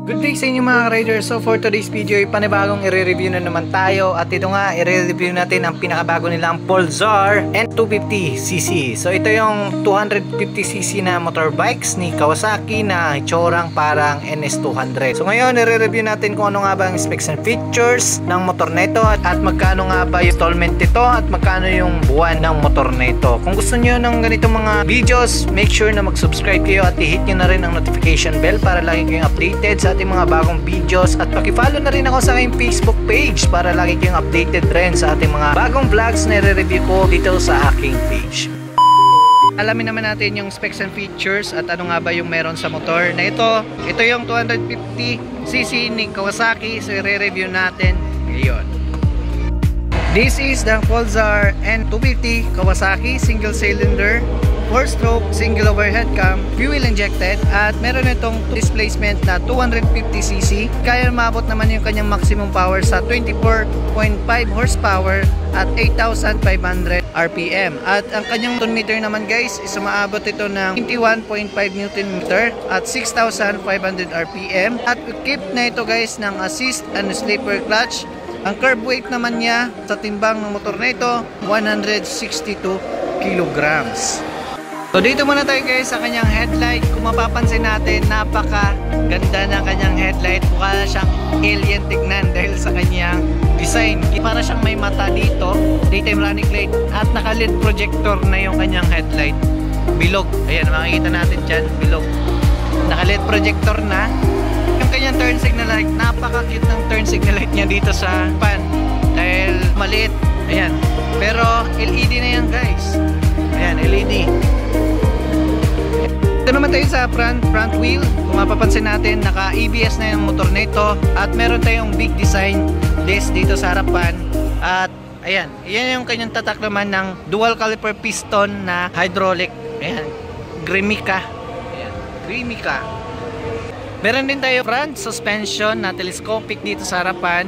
Good day sa inyo mga riders. So for today's video, panibagong i-review na naman tayo. At ito nga, i-review natin ang pinakabago nilang Pulsar N250cc. So ito yung 250cc na motorbikes ni Kawasaki na itsurang parang NS200. So ngayon, i-review natin kung ano nga ba ang specs and features ng motor na ito at magkano nga ba yung installment nito at magkano yung buwan ng motor na ito. Kung gusto nyo ng ganitong mga videos, make sure na mag-subscribe kayo at i-hit nyo na rin ang notification bell para lagi kayong updated sa ating mga bagong videos at paki-follow na rin ako sa aking Facebook page para lagi kayong updated rin sa ating mga bagong vlogs na i-review ko dito sa aking page. Alamin naman natin yung specs and features at ano nga ba yung meron sa motor na ito. Ito yung 250cc ni Kawasaki, so i-review natin ngayon. This is the Pulsar N250 Kawasaki single cylinder 4-stroke, single overhead cam, fuel injected at meron itong displacement na 250cc. Kaya maabot naman yung kanyang maximum power sa 24.5 horsepower at 8,500 RPM. At ang kanyang Newton meter naman guys is maabot ito ng 21.5 Newton meter at 6,500 RPM. At equipped na ito guys ng assist and sleeper clutch. Ang curb weight naman niya sa timbang ng motor na ito 162 kilograms. So dito muna tayo guys sa kanyang headlight. Kung mapapansin natin, napaka ganda ng kanyang headlight. Mukha siyang alien tignan dahil sa kanyang design. Para siyang may mata dito, daytime running light at naka-LED projector na yung kanyang headlight. Bilog, ayan makikita natin dyan, bilog. Naka-LED projector na. Yung kanyang turn signal light, napaka-cute ng turn signal light niya dito sa pan dahil maliit, ayan. Pero LED na yan guys. Ayan, LED. Ito naman tayo sa front wheel. Kung mapapansin natin, naka ABS na yung motor na ito at meron tayong big design disc dito sa harapan. At ayan, yan yung kanyang tatak naman ng dual caliper piston na hydraulic. Ayan, Gremica. Ayan, Gremica. Meron din tayo front suspension na telescopic dito sa harapan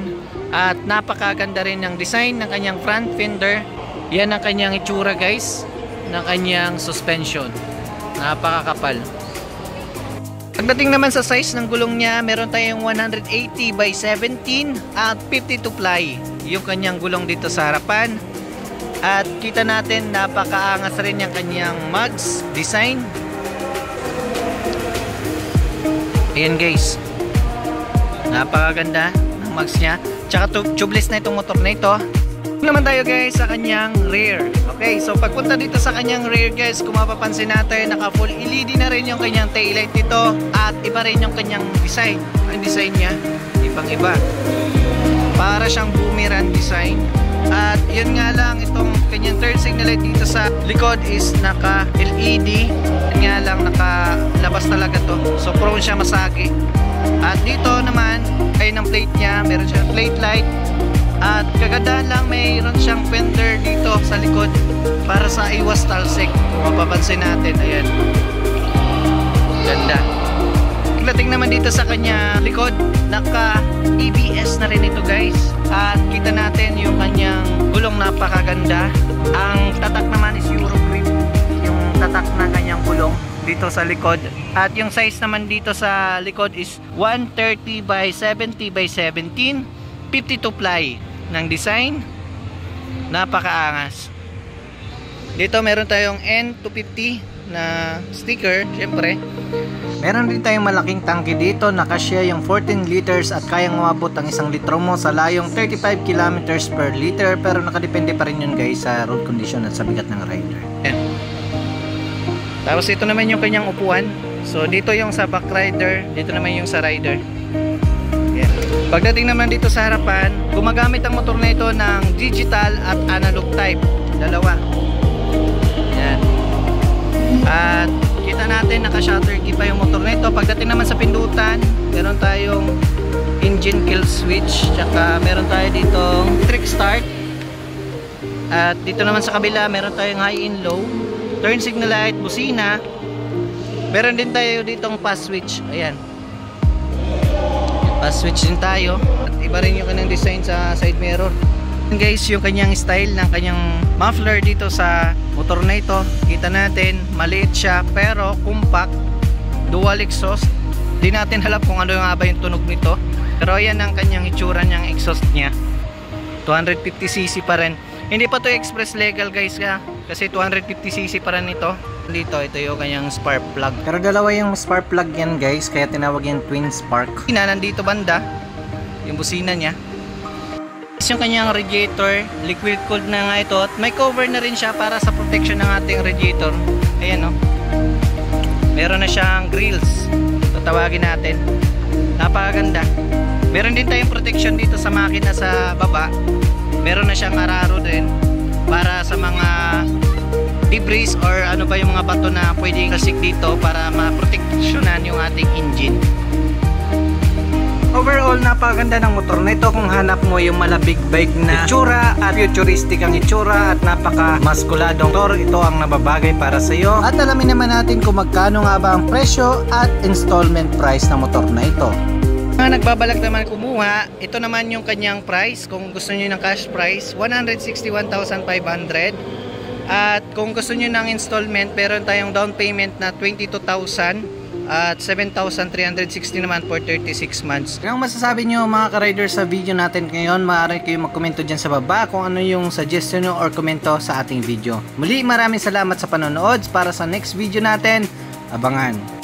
at napakaganda rin ng design ng kanyang front fender. Yan ang kanyang itsura guys ng kanyang suspension. Napakakapal. Pagdating naman sa size ng gulong niya, meron tayong 180 by 17 at 52 ply yung kanyang gulong dito sa harapan. At kita natin napakaangas rin yung kanyang mugs design. Ayan guys, napakaganda ng mugs niya. Tsaka tubeless na itong motor na ito. Naman tayo guys sa kanyang rear. Okay, so pagpunta dito sa kanyang rear guys, kung mapapansin natin, naka full LED na rin yung kanyang taillight dito at iba rin yung kanyang design. Ang design niya, ibang iba. Para siyang boomerang design. At yun nga lang, itong kanyang turn signal light dito sa likod is naka LED. Yun nga lang, nakalabas talaga to. So prone siya masagi. At dito naman, ay ng plate niya, meron siyang plate light. At kagandahan lang, mayroon siyang fender dito sa likod para sa iwas talsik. Kung mapapansin natin, ayan, ganda. Pagdating naman dito sa kanya likod, naka ABS na rin ito guys. At kita natin yung kanyang gulong, napakaganda. Ang tatak naman is Euro grip, yung tatak ng kanyang gulong dito sa likod. At yung size naman dito sa likod is 130 by 70 by 17, 52 ply ng design. Napakaangas. Dito meron tayong N250 na sticker, syempre. Meron din tayong malaking tangke dito, nakasya yung 14 liters at kayang umabot ang 1 litro mo sa layong 35 kilometers per liter, pero nakadepende pa rin yun guys sa road condition at sa bigat ng rider. Yan. Tapos ito naman yung kanyang upuan. So dito yung sa back rider, dito naman yung sa rider. Yan. Pagdating naman dito sa harapan, gumagamit ang motor na ito ng digital at analog type, dalawa. Yan. At kita natin naka-shutter key pa yung motor na ito. Pagdating naman sa pindutan, meron tayong engine kill switch, tsaka meron tayo ditong electric start. At dito naman sa kabila, meron tayong high and low, turn signal light, busina. Meron din tayo ditong pass switch. Ayan, pass switch din tayo. At iba rin yung kanyang design sa side mirror. And guys, yung kanyang style ng kanyang muffler dito sa motor na ito, kita natin maliit siya pero compact, dual exhaust. Hindi natin alam kung ano nga ba yung tunog nito. Pero yan ang kanyang itsura niyang exhaust niya. 250cc pa rin. Hindi pa to express legal guys kasi 250cc pa rin ito. Dito, ito yung kanyang spark plug. Pero dalawa yung spark plug yan guys, kaya tinawag yan twin spark. Nandito banda, yung busina niya. Yung kanyang radiator, liquid cooled na nga ito. At may cover na rin siya para sa protection ng ating radiator. Ayan o. Meron na siyang grills. Tatawagin natin. Napakaganda. Meron din tayong protection dito sa makina sa baba. Meron na siyang araro din para sa mga debris or ano ba yung mga bato na pwedeng kasik dito para maproteksyonan yung ating engine. Overall, napakaganda ng motor na ito kung hanap mo yung malabig bike na itsura at futuristic ang itsura at napaka-maskuladong motor. Ito ang nababagay para sa iyo. At alamin naman natin kung magkano nga ba ang presyo at installment price ng motor na ito. Mga nagbabalak naman kumuha, ito naman yung kanyang price. Kung gusto niyo ng cash price, 161,500. At kung gusto niyo ng installment, meron tayong down payment na 22,000 at 7,360 naman for 36 months. Kung masasabi nyo mga ka-rider sa video natin ngayon, maaari kayo magkomento dyan sa baba kung ano yung suggestion nyo or komento sa ating video. Muli, maraming salamat sa panonood. Para sa next video natin, abangan.